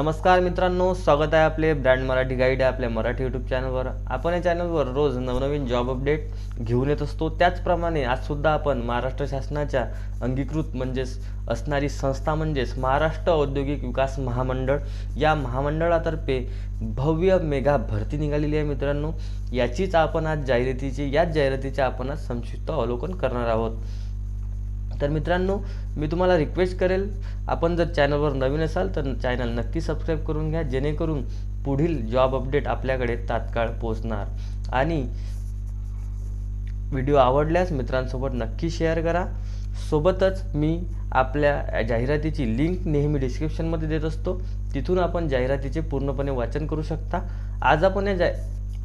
नमस्कार मित्रांनो, स्वागत आहे आपले ब्रँड मराठी गाईड या आपल्या मराठी यूट्यूब चॅनलवर। आपण या चॅनलवर रोज नवनवीन जॉब अपडेट घेऊन येत असतो। त्याचप्रमाणे आजसुद्धा आपण महाराष्ट्र शासनाच्या अंगीकृत असणारी संस्था महाराष्ट्र औद्योगिक विकास महामंडळ या महामंडळातर्फे भव्य मेगा भरती निघालेली आहे मित्रांनो। याच जाहिरातीचे आपण आज संक्षिप्त अवलोकन करणार आहोत। तर मित्रांनो, मी तुम्हाला रिक्वेस्ट करेल, आपण जर चॅनलवर नवीन असाल तर चॅनल नक्की सबस्क्राईब करून घ्या, जेणेकरून पुढील जॉब अपडेट आपल्याकडे तात्काळ पोहोचणार। आणि व्हिडिओ आवडल्यास मित्रांसोबत नक्की शेअर करा। सोबतच मी आपल्या जाहिरातीची लिंक नेहमी डिस्क्रिप्शनमध्ये देत असतो, तिथून आपण जाहिरातीचे पूर्णपणे वाचन करू शकता।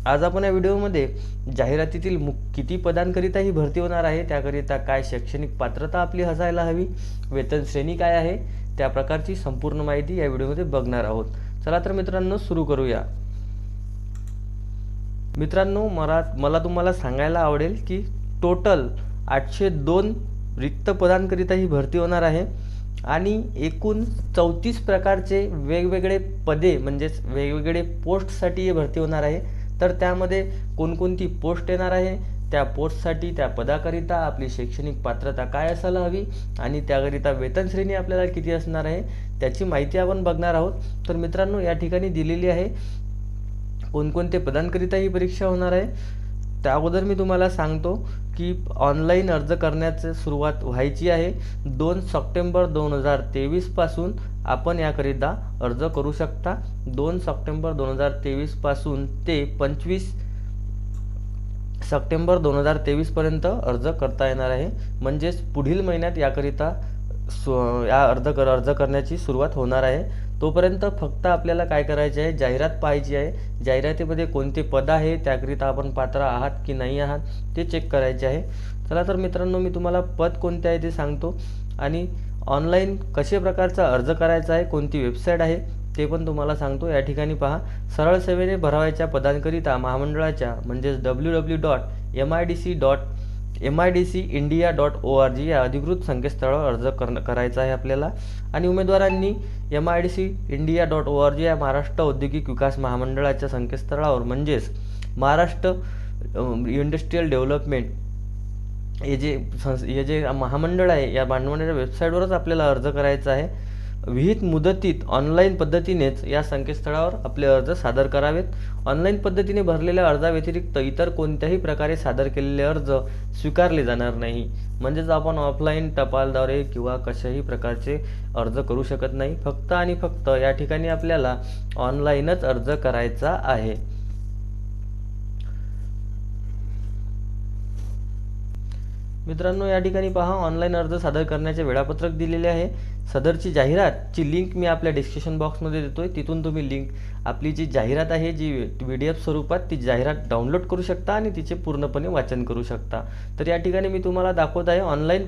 आज आपण या व्हिडिओमध्ये जाहिरातीतील किती पदांकरिता ही भरती होणार आहे, त्याकरिता काय शैक्षणिक पात्रता आपली असायला हवी, वेतन श्रेणी काय आहे, त्या प्रकारची संपूर्ण माहिती या व्हिडिओमध्ये बघणार आहोत। चला तर मित्रांनो, सुरू करूया। मित्रांनो, मला तुम्हाला सांगायला आवडेल की टोटल 802 रिक्त पदांकरिता ही भरती होणार आहे आणि एकूण 34 प्रकारचे वेगवेगळे पदे वेगवेगळे पोस्टसाठी ही भरती होणार आहे। तर त्यामध्ये कोणकोणती पोस्ट येणार आहे, त्या पोस्टसाठी त्या पदाकरिता आपली शैक्षणिक पात्रता काय असायला हवी आणि त्याकरिता वेतन श्रेणी आपल्याला किती असणार आहे, त्याची माहिती आपण बघणार आहोत। तर मित्रांनो, या ठिकाणी दिलेली आहे कोणकोणते पदांकरिता ही परीक्षा होणार आहे। त्या अगोदर मी तुम्हाला सांगतो की ऑनलाईन अर्ज करण्याची सुरुवात व्हायची आहे। 2 सप्टेंबर 2023 पासून आपण याकरिता अर्ज करू शकता। 2 सप्टेंबर 2023 पासून ते 25 सप्टेंबर 2023 पर्यंत अर्ज करता येणार आहे। पुढील महिन्यात याकरिता अर्ज करण्याची सुरुवात होणार आहे। तोपर्यंत फक्त आपल्याला काय करायचे आहे, जाहिरात पाहायची आहे। जाहिरातीमध्ये कोणते पद आहे, त्याकरिता आपण पात्र आहात की नाही आहात ते चेक करायचे आहे। चला तर मित्रांनो, मी तुम्हाला पद कोणते आहे ते सांगतो आणि ऑनलाईन कशा प्रकारचा अर्ज करायचा आहे, कोणती वेबसाईट आहे ते पण तुम्हाला सांगतो। या ठिकाणी पहा, सरळ सेवेने भरावयाच्या पदांकरिता महामंडळाच्या www.midcindia.org या अधिकृत संकेतस्थळावर अर्ज करायचा आहे आपल्याला। आणि उमेदवारांनी midcindia.org या महाराष्ट्र औद्योगिक विकास महामंडळाच्या संकेतस्थळावर महाराष्ट्र इंडस्ट्रियल डेव्हलपमेंट हे जे महामंडळ आहे, या महामंडळाच्या वेबसाईटवरच आपल्याला अर्ज करायचा आहे। विहित मुदतीत ऑनलाईन पद्धतीनेच या संकेतस्थळावर आपले अर्ज सादर करावेत। ऑनलाईन पद्धतीने भरलेल्या अर्जाव्यतिरिक्त इतर कोणत्याही प्रकारे सादर केलेले अर्ज स्वीकारले जाणार नाही। आपण ऑफलाईन टपालद्वारे किंवा कशाही प्रकारचे अर्ज करू शकत नाही। फक्त आणि फक्त या ठिकाणी आपल्याला ऑनलाईनच अर्ज करायचा आहे। मित्रांनो, या ठिकाणी पहा, ऑनलाईन अर्ज सादर करण्याचे वेळापत्रक दिलेले आहे। सदरची जाहिरातची लिंक मी आपल्या डिस्क्रिप्शन बॉक्समध्ये देतोय, तिथून तुम्ही लिंक आपली जी जाहिरात आहे, जी PDF स्वरूपात ती जाहिरात डाउनलोड करू शकता आणि तिचे पूर्णपणे वाचन करू शकता। तर या ठिकाणी मी तुम्हाला दाखवत आहे, ऑनलाईन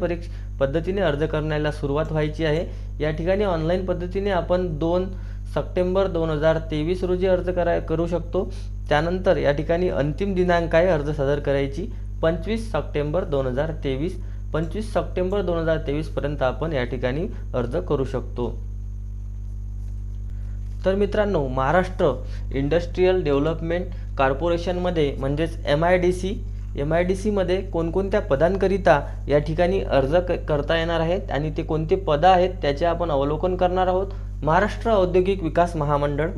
पद्धतीने अर्ज करण्याला सुरुवात व्हायची आहे। या ठिकाणी ऑनलाईन पद्धतीने आपण 2 सप्टेंबर 2023 रोजी अर्ज करू शकतो। त्यानंतर या ठिकाणी अंतिम दिनांक आहे अर्ज सादर करायची 25 सप्टेंबर 2023। 25 सप्टेंबर 2023 पर्यंत आपण या ठिकाणी अर्ज करू शकतो। तर मित्रांनो, महाराष्ट्र इंडस्ट्रियल डेव्हलपमेंट कॉर्पोरेशनमध्ये MIDC मध्ये कोणकोणत्या पदांकरिता या ठिकाणी अर्ज करता येणार आहेत आणि ते कोणते पद आहेत त्याचे आपण अवलोकन करणार आहोत। महाराष्ट्र औद्योगिक विकास महामंडळ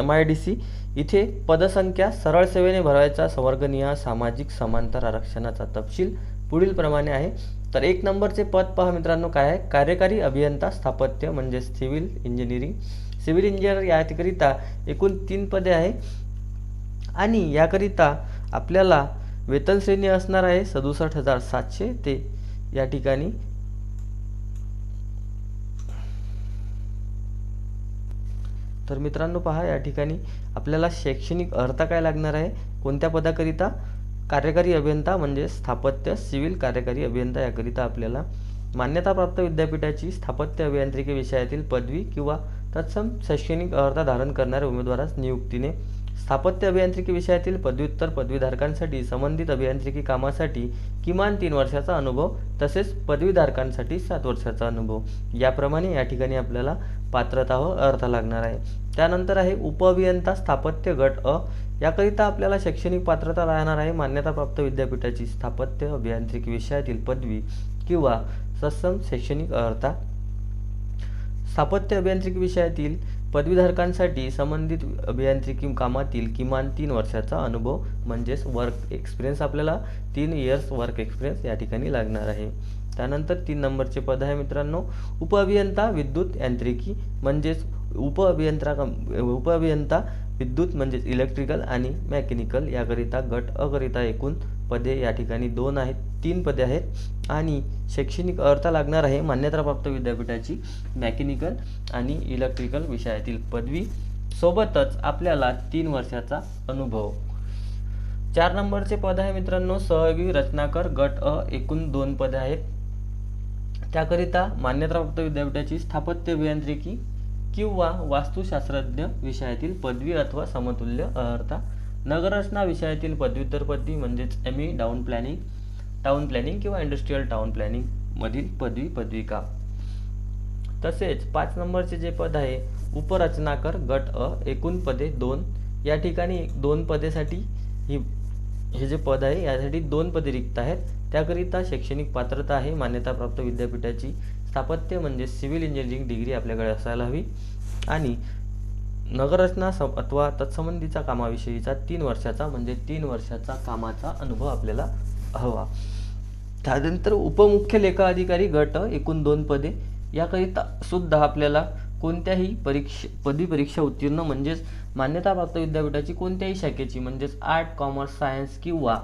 MIDC इथे पदसंख्या, सरळ सेवेने भरावयाचा संवर्गनिहाय सामाजिक समांतर आरक्षणाचा तपशील पुढील प्रमाणे आहे। तर 1 नंबरचे पद पहा मित्रांनो, काय आहे, कार्यकारी अभियंता स्थापत्य सिव्हिल इंजिनियर याकरिता एकूण 3 पदे आहे आणि याकरिता आपल्याला वेतन श्रेणी असणार आहे 67,700 ते या ठिकाणी तर मित्रांनो पहा, या ठिकाणी आपल्याला शैक्षणिक अर्हता काय लागणार आहे, कोणत्या पदाकरिता, कार्यकारी अभियंता स्थापत्य सिव्हिल कार्यकारी अभियंता याकरिता आपल्याला मान्यताप्राप्त विद्यापीठाची स्थापत्य अभियांत्रिकी विषयातील पदवी किंवा तत्सम शैक्षणिक अर्हता धारण करणाऱ्या उमेदवारास नियुक्तीने स्थापत्य अभियांत्रिकी विषयातील पदव्युत्तर पदवीधारकांसाठी संबंधित अभियांत्रिकी कामासाठी किमान 3 वर्षाचा अनुभव तसेच पदवीधारकांसाठी 7 वर्षाचा अनुभव याप्रमाणे या ठिकाणी आपल्याला पात्रता व अर्हता लागणार आहे. त्यानंतर आहे उपअभियंता स्थापत्य गट अ. याकरिता आपल्याला शैक्षणिक पात्रता राहणार आहे मान्यताप्राप्त विद्यापीठाची स्थापत्य अभियांत्रिकी विषयातील पदवी किंवा तत्सम शैक्षणिक अर्हता. स्थापत्य अभियांत्रिकी विषयातील पदवीधारकांसाठी संबंधित अभियांत्रिकी कामातील किमान 3 वर्षाचा अनुभव म्हणजेच वर्क एक्सपिरियन्स आपल्याला 3 इयर्स वर्क एक्सपिरियन्स या ठिकाणी लागणार आहे. त्यानंतर 3 नंबरचे पद आहे मित्रांनो उपअभियंता विद्युत यांत्रिकी म्हणजेच उपअभियंता विद्युत म्हणजेच इलेक्ट्रिकल आणि मेकॅनिकल याकरिता गट अ करिता एकूण पदे या ठिकाणी 2 आहेत 3 पदे आहेत आणि शैक्षणिक अर्हता लागणार आहे मान्यताप्राप्त विद्यापीठाची मेकॅनिकल आणि इलेक्ट्रिकल विषयातील पदवी सोबतच आपल्याला 3 वर्षाचा अनुभव. 4 नंबरचे पद आहे मित्रांनो सहयोगी रचनाकार गट अ एकूण 2 पदे आहेत. त्याकरिता मान्यताप्राप्त विद्यापीठाची स्थापत्य अभियांत्रिकी किंवा वास्तुशास्त्रज्ञ विषयातील पदवी अथवा समतुल्य अर्हता. नगररचना विषयातील पदव्युत्तर पदवी म्हणजेच ME टाउन प्लॅनिंग किंवा इंडस्ट्रियल टाउन प्लॅनिंग मधील पदविका. तसेच 5 नंबरचे जे पद आहे उपरचनाकार गट अ एकूण पदे 2. या ठिकाणी 2 पदेसाठी हे जे पद आहे यासाठी 2 पदे रिक्त आहेत. त्याकरिता शैक्षणिक पात्रता आहे मान्यताप्राप्त विद्यापीठाची स्थापत्य म्हणजे सिव्हिल इंजिनिअरिंग डिग्री आपल्याकडे असायला हवी आणि नगररचना अथवा तत्संबंधीचा कामाविषयीचा 3 वर्षाचा म्हणजे 3 वर्षाचा कामाचा अनुभव आपल्याला हवा. त्यानंतर उपमुख्य लेखा अधिकारी गट एकूण 2 पदे. याकरिता सुद्धा आपल्याला कोणत्याही पदवी परीक्षा उत्तीर्ण म्हणजेच मान्यताप्राप्त विद्यापीठाची कोणत्याही शाखेची म्हणजेच आर्ट कॉमर्स सायन्स किंवा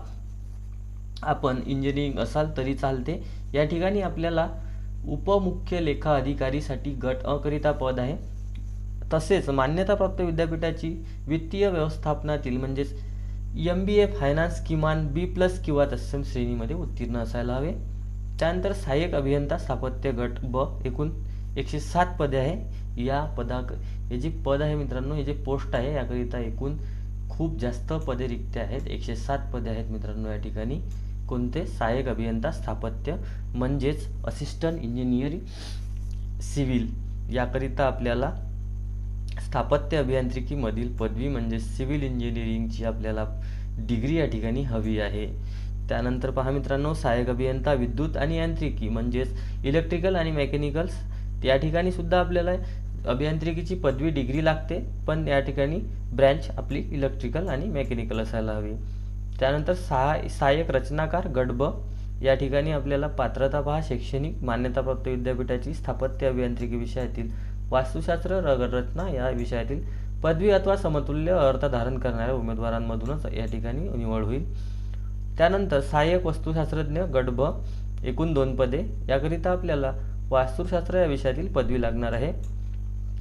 आपण इंजिनिअरिंग असाल तरी चालते. या ठिकाणी आपल्याला उपमुख्य लेखा अधिकारीसाठी गट अ करिता पद आहे. तसेच मान्यताप्राप्त विद्यापीठाची वित्तीय व्यवस्थापनातील म्हणजेच MBA फायनान्स किमान B+ किंवा तत्सम श्रेणीमध्ये उत्तीर्ण असायला हवे. त्यानंतर सहाय्यक अभियंता स्थापत्य गट ब एकूण 107 पदे आहे. हे जे पद आहे मित्रांनो हे जे पोस्ट आहे याकरिता एकूण खूप जास्त पदे रिक्त आहेत 107 पदे आहेत मित्रांनो. या ठिकाणी कोणते सहाय्यक अभियंता स्थापत्य म्हणजेच असिस्टंट इंजिनियर सिव्हिल याकरिता आपल्याला स्थापत्य अभियांत्रिकी मधील पदवी म्हणजे सिव्हिल इंजिनिअरिंगची आपल्याला डिग्री या ठिकाणी हवी आहे. त्यानंतर पहा मित्रांनो सहाय्यक अभियंता विद्युत आणि यांत्रिकी म्हणजेच इलेक्ट्रिकल आणि मेकॅनिकल्स या ठिकाणी सुद्धा आपल्याला अभियांत्रिकीची पदवी डिग्री लागते पण या ठिकाणी ब्रँच आपली इलेक्ट्रिकल आणि मेकॅनिकल असायला हवी. त्यानंतर सहाय्यक रचनाकार गट ब या ठिकाणी आपल्याला पात्रता पहा शैक्षणिक मान्यताप्राप्त विद्यापीठाची स्थापत्य अभियांत्रिकी विषयातील वास्तुशास्त्र नगररचना या विषयातील पदवी अथवा समतुल्य अर्हता धारण करणाऱ्या उमेदवारांमधूनच या ठिकाणी निवड होईल. त्यानंतर सहाय्यक वास्तुशास्त्रज्ञ गट ब एकूण 2 पदे. याकरिता आपल्याला वास्तुशास्त्र या विषयातील पदवी लागणार आहे.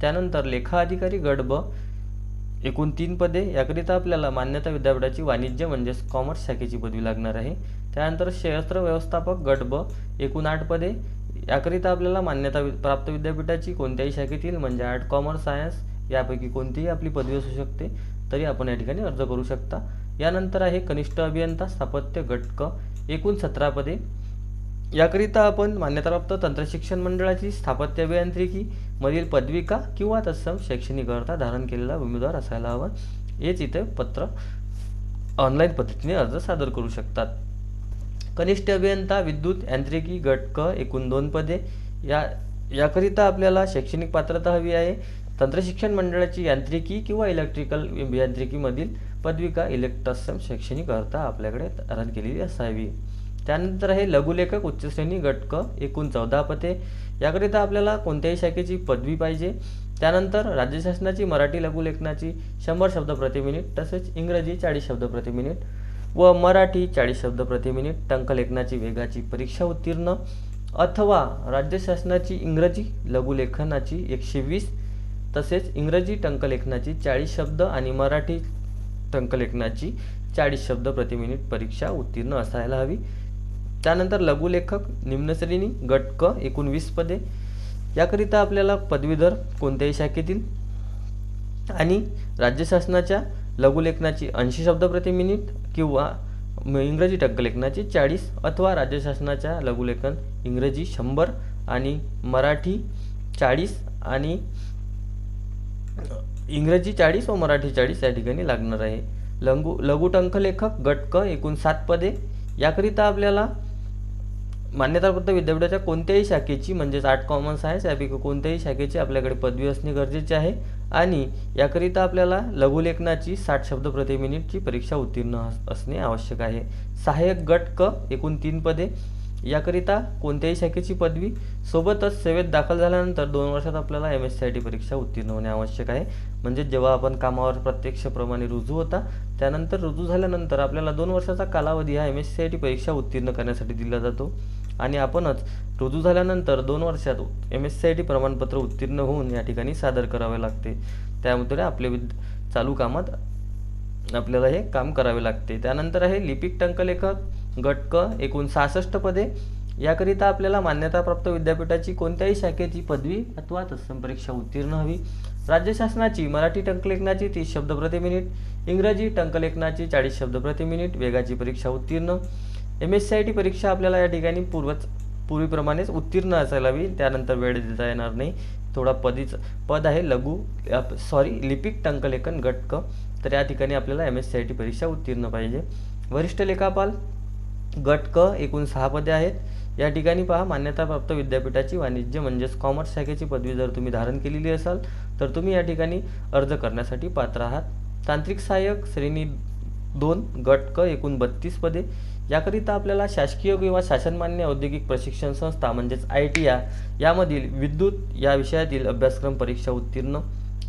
त्यानंतर लेखा अधिकारी गट ब एकूण 3 पदे. याकरिता आपल्याला मान्यता विद्यापीठाची वाणिज्य म्हणजेच कॉमर्स शाखेची पदवी लागणार आहे. त्यानंतर क्षेत्र व्यवस्थापक गट ब एकूण 8 पदे. याकरिता आपल्याला मान्यता प्राप्त विद्यापीठाची कोणत्याही शाखेतील म्हणजे आर्ट कॉमर्स सायन्स यापैकी कोणतीही आपली पदवी असू शकते तरी आपण या ठिकाणी अर्ज करू शकता. यानंतर आहे कनिष्ठ अभियंता स्थापत्य गट क एकूण 17 पदे. याकरिता आपण मान्यताप्राप्त तंत्रशिक्षण मंडळाची स्थापत्य अभियांत्रिकी मधील पदविका किंवा तत्सम शैक्षणिक अर्हता धारण केलेला उमेदवार असायला हवा. हेच इथे पत्र ऑनलाईन पद्धतीने अर्ज सादर करू शकतात. कनिष्ठ अभियंता विद्युत यांत्रिकी गट क एकूण 2 पदे. याकरिता आपल्याला शैक्षणिक पात्रता हवी आहे तंत्रशिक्षण मंडळाची यांत्रिकी किंवा इलेक्ट्रिकल अभियांत्रिकी मधील पदविका तत्सम शैक्षणिक अर्हता आपल्याकडे धारण केलेली असावी. त्यानंतर आहे लघुलेखक उच्च श्रेणी गट क एकूण 14 पदे. याकरिता आपल्याला कोणत्याही शाखेची पदवी पाहिजे. त्यानंतर राज्य शासनाची मराठी लघुलेखनाची 100 शब्द प्रति मिनिट तसेच इंग्रजी 40 शब्द प्रति मिनिट व मराठी 40 शब्द प्रति मिनिट टंकलेखनाची वेगाची परीक्षा उत्तीर्ण अथवा राज्य शासनाची इंग्रजी लघुलेखनाची 120 तसेच इंग्रजी टंकलेखनाची 40 शब्द आणि मराठी टंकलेखनाची 40 शब्द प्रति मिनिट परीक्षा उत्तीर्ण असायला हवी. त्यानंतर लघुलेखक निम्न श्रेणी गट क एकूण 20 पदे. याकरिता आपल्याला पदवीधर कोणत्याही शाखेतील आणि राज्य शासनाच्या लघुलेखनाची 80 शब्द प्रति मिनिट किंवा इंग्रजी टंकलेखनाची 40 अथवा राज्य शासनाच्या लघुलेखन इंग्रजी 100 आणि मराठी 40 आणि इंग्रजी 40 व मराठी 40 या ठिकाणी लागणार आहे. लघु टंकलेखक गट क एकूण 7 पदे. याकरिता आपल्याला मान्यताप्राप्त विद्यापीठाच्या कोणत्याही शाखेची म्हणजेच आर्ट कॉमर्स सायन्स यापैकी कोणत्याही शाखेची आपल्याकडे पदवी असणे गरजेचे आहे आणि याकरिता आपल्याला लघुलेखनाची 60 शब्द प्रति मिनिटची परीक्षा उत्तीर्ण असणे आवश्यक आहे. सहाय्यक गट क एकूण 3 पदे. याकरिता कोणत्याही शाखेची पदवी सोबतच सेवेत दाखल झाल्यानंतर 2 वर्षात आपल्याला MSCIT परीक्षा उत्तीर्ण होणे आवश्यक आहे. म्हणजे जेव्हा आपण कामावर प्रत्यक्षप्रमाणे रुजू होता त्यानंतर रुजू झाल्यानंतर आपल्याला 2 वर्षाचा कालावधी हा MSCIT परीक्षा उत्तीर्ण करण्यासाठी दिला जातो आणि आपणच रुजू झाल्यानंतर 2 वर्षात MSCIT प्रमाणपत्र उत्तीर्ण होऊन या ठिकाणी सादर करावे लागते. त्यामुळे आपले चालू कामात आपल्याला हे काम करावे लागते. त्यानंतर आहे लिपिक टंकलेखक गट क एकूण 66 पदे. याकरिता आपल्याला मान्यताप्राप्त विद्यापीठाची कोणत्याही शाखेची पदवी अथवा तत्सम परीक्षा उत्तीर्ण हवी. राज्य शासनाची मराठी टंकलेखनाची 30 शब्द प्रति मिनिट, इंग्रजी टंकलेखनाची 40 शब्द प्रति मिनिट वेगाची परीक्षा उत्तीर्ण. MSCIT परीक्षा आपल्याला या ठिकाणी पूर्वीप्रमाणेच उत्तीर्ण असायला हवी. त्यानंतर वेळ देता येणार नाही. थोडा पद आहे लिपिक टंकलेखन गट क, तर या ठिकाणी आपल्याला MSCIT परीक्षा उत्तीर्ण पाहिजे. वरिष्ठ लेखापाल गट क एकूण 6 पदे आहेत. या ठिकाणी पहा, मान्यताप्राप्त विद्यापीठाची वाणिज्य म्हणजेच कॉमर्स शाखेची पदवी जर तुम्ही धारण केलेली असाल तर तुम्ही या ठिकाणी अर्ज करण्यासाठी पात्र आहात. तांत्रिक सहाय्यक श्रेणी 2 गट क एकूण 32 पदे. याकरिता आपल्याला शासकीय किंवा शासनमान्य औद्योगिक प्रशिक्षण संस्था म्हणजेच ITI यामधील विद्युत या विषयातील अभ्यासक्रम परीक्षा उत्तीर्ण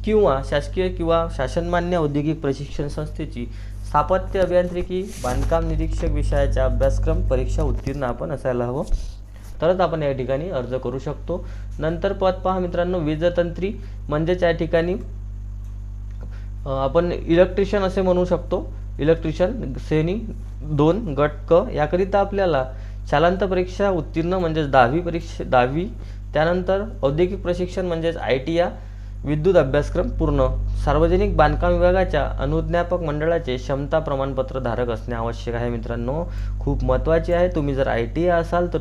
किंवा शासकीय किंवा शासनमान्य औद्योगिक प्रशिक्षण संस्थेची स्थापत्य अभियांत्रिकी बांधकाम निरीक्षक विषयाच्या अभ्यासक्रम परीक्षा उत्तीर्ण आपण असायला हवं, तरच आपण या ठिकाणी अर्ज करू शकतो. नंतर पद पहा मित्रांनो, वीजतंत्री म्हणजेच या ठिकाणी आपण इलेक्ट्रिशियन असे म्हणू शकतो. इलेक्ट्रिशियन श्रेणी 2 गट क. याकरिता आपल्याला शालांत परीक्षा उत्तीर्ण म्हणजेच 10वी. त्यानंतर औद्योगिक प्रशिक्षण म्हणजेच ITI विद्युत अभ्यासक्रम पूर्ण. सार्वजनिक बांधकाम विभागाच्या अनुज्ञापक मंडळाचे क्षमता प्रमाणपत्र धारक असणे आवश्यक आहे. मित्रांनो, खूप महत्त्वाचे आहे. तुम्ही जर ITI असाल तर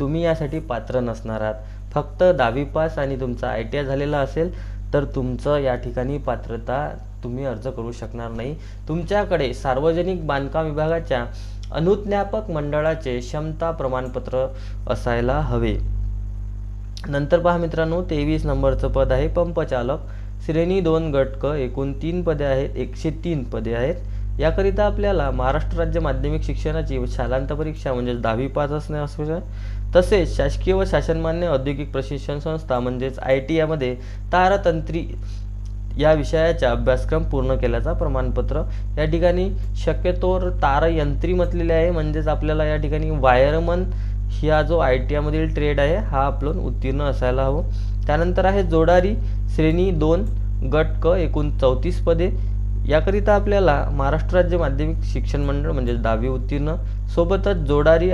तुम्ही यासाठी पात्र नसणार आहात. फक्त 10वी पास आणि तुमचा ITI झालेला असेल तर तुमचं या ठिकाणी पात्रता तुम्ही अर्ज करू शकणार नाही. तुमच्याकडे सार्वजनिक बांधकाम विभागाच्या अनुज्ञापक मंडळाचे क्षमता प्रमाणपत्र असायला हवे. नंतर पहा मित्रांनो, 23 नंबरचं पद आहे पंपचालक श्रेणी 2 गट क एकूण 3 पदे आहेत. 103 पदे आहेत. याकरिता आपल्याला महाराष्ट्र राज्य माध्यमिक शिक्षणाची शालांत परीक्षा म्हणजेच 10वी पास असणे आवश्यक आहे. तसेच शासकीय व शासनमान्य औद्योगिक प्रशिक्षण संस्था म्हणजेच ITI मध्ये तारतंत्री या विषयाचा अभ्यासक्रम पूर्ण केल्याचा प्रमाणपत्र. या ठिकाणी शक्यतोवर तारयंत्री म्हटलेले आहे, म्हणजेच आपल्याला या ठिकाणी वायरमन हा जो ITI मधील ट्रेड आहे हा आपण उत्तीर्ण असायला हवं. त्यानंतर आहे जोडारी श्रेणी 2 गट क एकूण 34 पदे. याकरिता आपल्याला महाराष्ट्र राज्य माध्यमिक शिक्षण मंडळ म्हणजेच 10वी उत्तीर्ण सोबतच जोडारी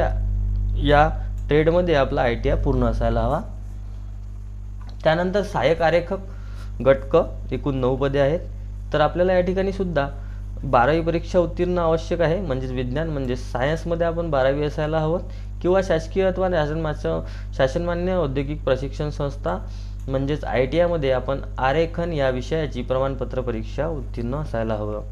या ट्रेडमध्ये आपला ITI पूर्ण असायला हवा. त्यानंतर सहाय्यक आरेखक गट क एकूण 9 पदे आहेत. तर आपल्याला या ठिकाणी सुद्धा 12वी परीक्षा उत्तीर्ण आवश्यक आहे. म्हणजेच विज्ञान म्हणजे सायन्समध्ये आपण 12वी असायला हवं किंवा शासकीय अथवा शासनमान्य औद्योगिक प्रशिक्षण संस्था म्हणजेच ITI मध्ये आपण आरेखन या विषयाची प्रमाणपत्र परीक्षा उत्तीर्ण असायला हवं.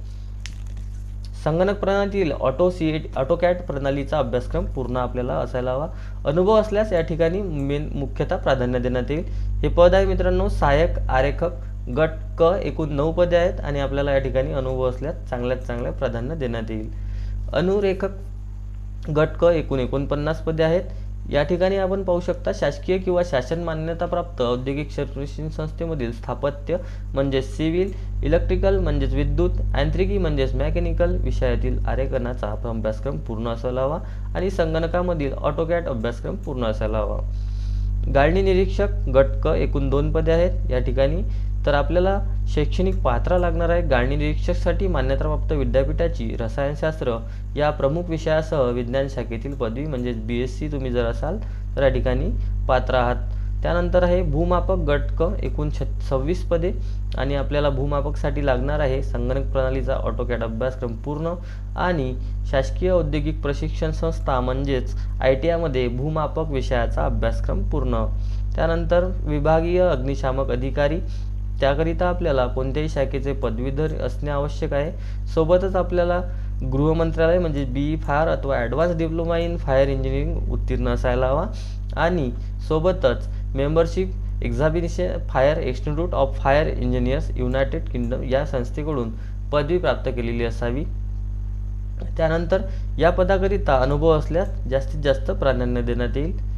संगणक प्रणालीतील AutoCAD प्रणालीचा अभ्यासक्रम पूर्ण आपल्याला असायला हवा. अनुभव असल्यास या ठिकाणी मुख्यतः प्राधान्य देण्यात येईल. हे पद आहे मित्रांनो सहाय्यक आरेखक गट क एकूण 9 पदे आहेत आणि आपल्याला या ठिकाणी अनुभव असल्यास चांगल्यात चांगले प्राधान्य देण्यात येईल. अनुरेखक गट क एकूण 49 पदे आहेत. या ठिकाणी आपण पाहू शकता शासकीय किंवा शासन मान्यताप्राप्त औद्योगिक सर्व्हिसिंग संस्थेमधील स्थापत्य म्हणजेच सिव्हिल, इलेक्ट्रिकल म्हणजेच विद्युत, यांत्रिकी म्हणजेच मेकॅनिकल विषयातील आरेखनाचा अभ्यासक्रम पूर्ण असायला हवा आणि संगणकामधील AutoCAD अभ्यासक्रम पूर्ण असायला हवा. गाळणी निरीक्षक गट क एकूण 2 पदे आहेत. या ठिकाणी तर आपल्याला शैक्षणिक पात्रता लागणार आहे. गाळणी निरीक्षकसाठी मान्यताप्राप्त विद्यापीठाची रसायनशास्त्र या प्रमुख विषयासह विज्ञान शाखेतील पदवी म्हणजेच BSc तुम्ही जर असाल तर या ठिकाणी पात्र आहात. त्यानंतर आहे भूमापक गट क, एकूण 26 पदे आणि आपल्याला भूमापकसाठी लागणार आहे संगणक प्रणालीचा ऑटोकॅड अभ्यासक्रम पूर्ण आणि शासकीय औद्योगिक प्रशिक्षण संस्था म्हणजेच ITI मध्ये भूमापक विषयाचा अभ्यासक्रम पूर्ण. त्यानंतर विभागीय अग्निशामक अधिकारी, त्याकरिता आपल्याला कोणत्याही शाखेचे पदवीधर असणे आवश्यक आहे. सोबतच आपल्याला गृह मंत्रालय म्हणजे BE फायर अथवा advance diploma in fire engineering उत्तीर्ण असायला हवा आणि सोबतच membership examination fire institute of fire engineers United kingdom या संस्थेकडून पदवी प्राप्त केलेली असावी. त्यानंतर या पदाकरिता अनुभव असल्यास जास्तीत जास्त प्राधान्य देण्यात येईल.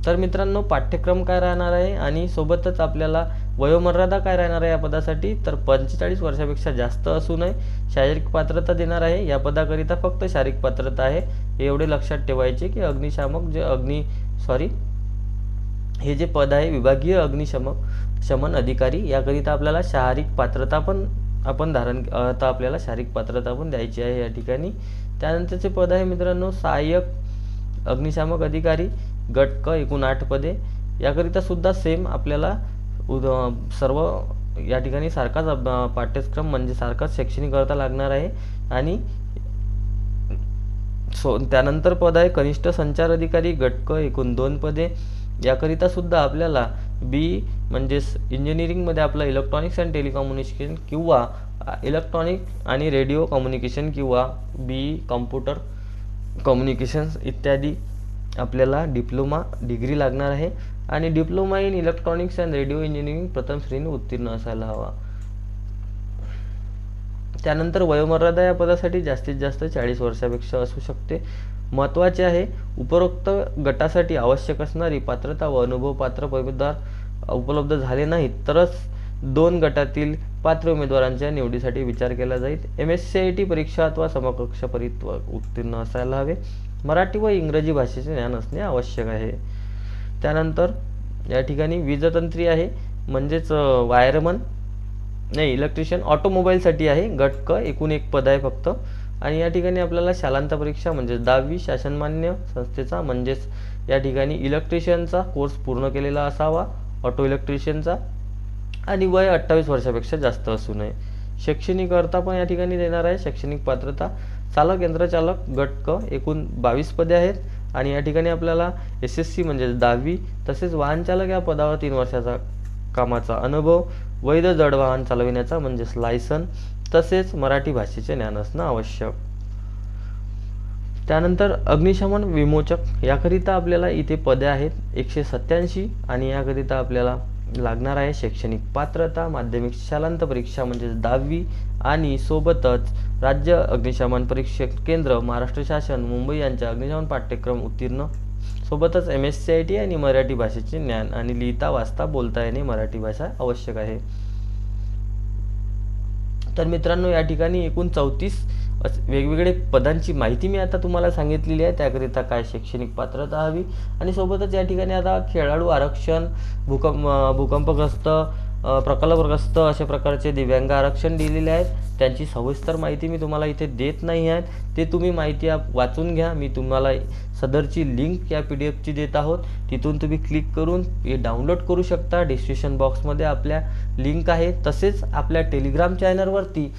तर मित्रांनो, पाठ्यक्रम काय राहणार आहे आणि सोबतच आपल्याला वयोमर्यादा काय राहणार आहे या पदासाठी, तर 45 वर्षापेक्षा जास्त असू नये. शारीरिक पात्रता देणार आहे. या पदाकरिता फक्त शारीरिक पात्रता आहे. एवढे लक्षात ठेवायचे की हे जे पद आहे विभागीय अग्निशमन अधिकारी, याकरिता आपल्याला शारीरिक पात्रता पण आपल्याला शारीरिक पात्रता पण द्यायची आहे या ठिकाणी. त्यानंतरचे पद आहे मित्रांनो सहाय्यक अग्निशामक अधिकारी गट क, एकूण 8 पदे. याकरिता सुद्धा सेम आपल्याला सर्व या ठिकाणी सारखाच पाठ्यक्रम म्हणजे सारखाच शैक्षणिक अर्थ लागणार आहे. आणि त्यानंतर पद आहे कनिष्ठ संचार अधिकारी गट क, एकूण 2 पदे. याकरिता सुद्धा आपल्याला BE म्हणजेच इंजिनिअरिंगमध्ये आपलं इलेक्ट्रॉनिक्स अँड टेलिकम्युनिकेशन किंवा इलेक्ट्रॉनिक आणि रेडिओ कम्युनिकेशन किंवा BE कॉम्प्युटर कम्युनिकेशन्स इत्यादी आपल्याला डिप्लोमा डिग्री लागणार आहे आणि diploma in electronics and radio engineering प्रथम श्रेणी उत्तीर्ण असायला हवा. त्यानंतर वयोमर्यादा या पदासाठी जास्तीत जास्त 40 वर्षापेक्षा असू शकते. महत्त्वाचे आहे उपरोक्त गटासाठी आवश्यक असणारी पात्रता व अनुभव पात्र उमेदवार उपलब्ध झाले नाहीत तरच 2 गटातील पात्र उमेदवारांच्या निवडीसाठी विचार केला जाईल. MSc परीक्षा अथवा समकक्ष परीक्षा उत्तीर्ण असायला हवे. मराठी व इंग्रजी भाषेचे ज्ञान असणे आवश्यक आहे. त्यानंतर या ठिकाणी वीजतंत्री आहे म्हणजेच इलेक्ट्रिशियन ऑटोमोबाईलसाठी आहे गट क, एकूण 1 पद आहे फक्त. आणि या ठिकाणी आपल्याला शालांत परीक्षा म्हणजे 10वी शासनमान्य संस्थेचा म्हणजेच या ठिकाणी इलेक्ट्रिशियनचा कोर्स पूर्ण केलेला असावा ऑटो इलेक्ट्रिशियनचा आणि वय 28 वर्षापेक्षा जास्त असू नये. शैक्षणिक अर्हता पण या ठिकाणी देणार आहे. शैक्षणिक पात्रता चालक यंत्रचालक गट क, एकूण 22 पदे आहेत आणि या ठिकाणी आपल्याला SSC म्हणजे 10वी तसेच वाहन चालक या पदावर 3 वर्षाचा कामाचा अनुभव, वैध जड वाहन चालविण्याचा म्हणजेच लायसन तसेच मराठी भाषेचे ज्ञान असणं आवश्यक. त्यानंतर अग्निशमन विमोचक याकरिता आपल्याला इथे पदे आहेत 187 आणि याकरिता आपल्याला लागणार आहे शैक्षणिक पात्रता माध्यमिक शालांत परीक्षा म्हणजेच 10वी आणि सोबतच राज्य अग्निशमन परीक्षा केंद्र महाराष्ट्र शासन मुंबई यांच्या अग्निशमन पाठ्यक्रम उत्तीर्ण, सोबतच MSc आणि मराठी भाषेचे ज्ञान आणि लिहिता वाचता बोलता येणे मराठी भाषा आवश्यक आहे. तर मित्रांनो, या ठिकाणी एकूण 34 वेगवेगळे पदांची माहिती मी आता तुम्हाला सांगितलेली आहे. त्याकरिता काय शैक्षणिक पात्रता हवी आणि सोबतच या ठिकाणी आता खेळाडू आरक्षण, भूकंपग्रस्त, प्रकल्पग्रस्त अशा प्रकारचे दिव्यांग आरक्षण दिलेले आहेत. त्यांची सविस्तर माहिती मी तुम्हाला इथे देत नाही आहे. ते तुम्ही माहिती वाचून घ्या. मी तुम्हाला सदरची लिंक या PDF ची देत आहोत. तिथून तुम्ही क्लिक करून हे डाउनलोड करू शकता. डिस्क्रिप्शन बॉक्समध्ये आपल्या लिंक आहे. तसेच आपल्या टेलिग्राम चॅनलवरती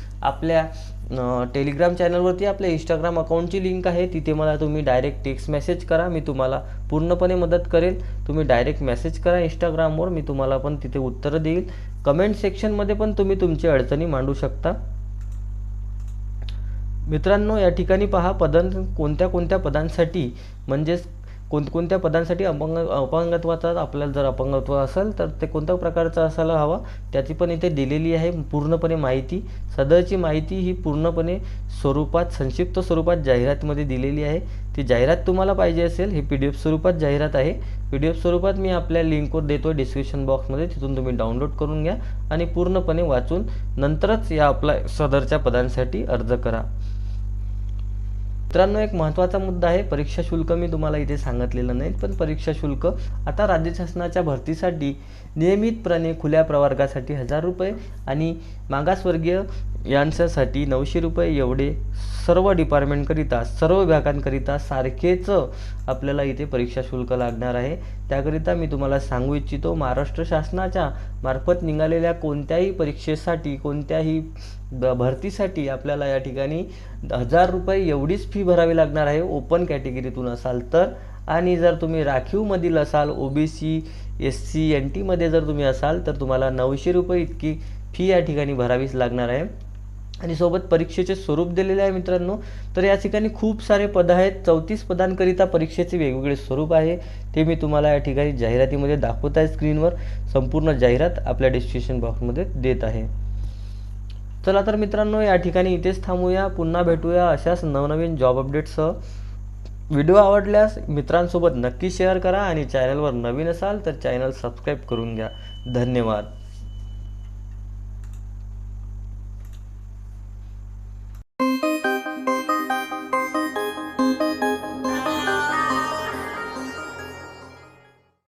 आपल्या इंस्टाग्राम अकाउंटची लिंक आहे. तिथे मला तुम्ही डायरेक्ट टेक्स्ट मेसेज करा. मी तुम्हाला पूर्णपणे मदत करेल. तुम्ही डायरेक्ट मेसेज करा इंस्टाग्रामवर. मी तुम्हाला पण तिथे उत्तर देईल. कमेंट सेक्शनमध्ये पण तुम्ही तुमची अडचणी मांडू शकता. मित्रांनो, या ठिकाणी पहा कोणत्या पदांसाठी म्हणजेच कोणत्या पदांसाठी अपंगत्वाचा आपल्याला जर अपंगत्व असेल तर ते कोणत्या प्रकारचं असायला हवं त्याची पण इथे दिलेली आहे पूर्णपणे माहिती. सदरची माहिती ही पूर्णपणे संक्षिप्त स्वरूपात जाहिरातीमध्ये दिलेली आहे. ती जाहिरात तुम्हाला पाहिजे असेल ही PDF स्वरूपात जाहिरात आहे. PDF स्वरूपात मी आपल्या लिंकवर देतो डिस्क्रिप्शन बॉक्समध्ये. तिथून तुम्ही डाउनलोड करून घ्या आणि पूर्णपणे वाचून नंतरच या आपल्या सदरच्या पदांसाठी अर्ज करा. मित्रांनो, एक महत्त्वाचा मुद्दा आहे. परीक्षा शुल्क मी तुम्हाला इथे सांगितलेलं नाही, पण परीक्षा शुल्क आता राज्य शासनाच्या भरतीसाठी नियमितपणे खुल्या प्रवर्गासाठी 1000 रुपये आणि मागासवर्गीय यांच्यासाठी 900 रुपये एवढे सर्व डिपार्टमेंटकरिता सर्व विभागांकरिता सारखेच आपल्याला इथे परीक्षा शुल्क लागणार आहे। त्याकरिता मी तुम्हाला सांगू इच्छितो, महाराष्ट्र शासनाच्या मार्फत निघालेल्या कोणत्याही परीक्षेसाठी कोणत्याही भरतीसाठी आपल्याला या ठिकाणी 1000 रुपये एवढीच फी भरावी लागणार आहे ओपन कॅटेगरीतून असाल तर। आणि जर तुम्ही राखीवमधील असाल OBC SC NT मध्ये जर तुम्ही असाल तर तुम्हाला 900 रुपये इतकी फी या ठिकाणी भरावीच लागणार आहे। आणि सोबत परीक्षेचे स्वरूप दिलेले आहे मित्रांनो। तर या ठिकाणी खूप सारे पद आहेत, 34 पदांकरिता परीक्षेचे वेगवेगळे स्वरूप आहे, ते मी तुम्हाला या ठिकाणी जाहिरातीमध्ये दाखवत आहे स्क्रीनवर। संपूर्ण जाहिरात आपल्या डिस्क्रिप्शन बॉक्समध्ये देत आहे। चला तर मित्रांनो, या ठिकाणी इथेच थांबूया, पुन्हा भेटूया अशाच नवनवीन जॉब अपडेट्ससह। व्हिडिओ आवडल्यास मित्रांसोबत नक्की शेअर करा आणि चॅनलवर नवीन असाल तर चॅनल सबस्क्राईब करून घ्या। धन्यवाद।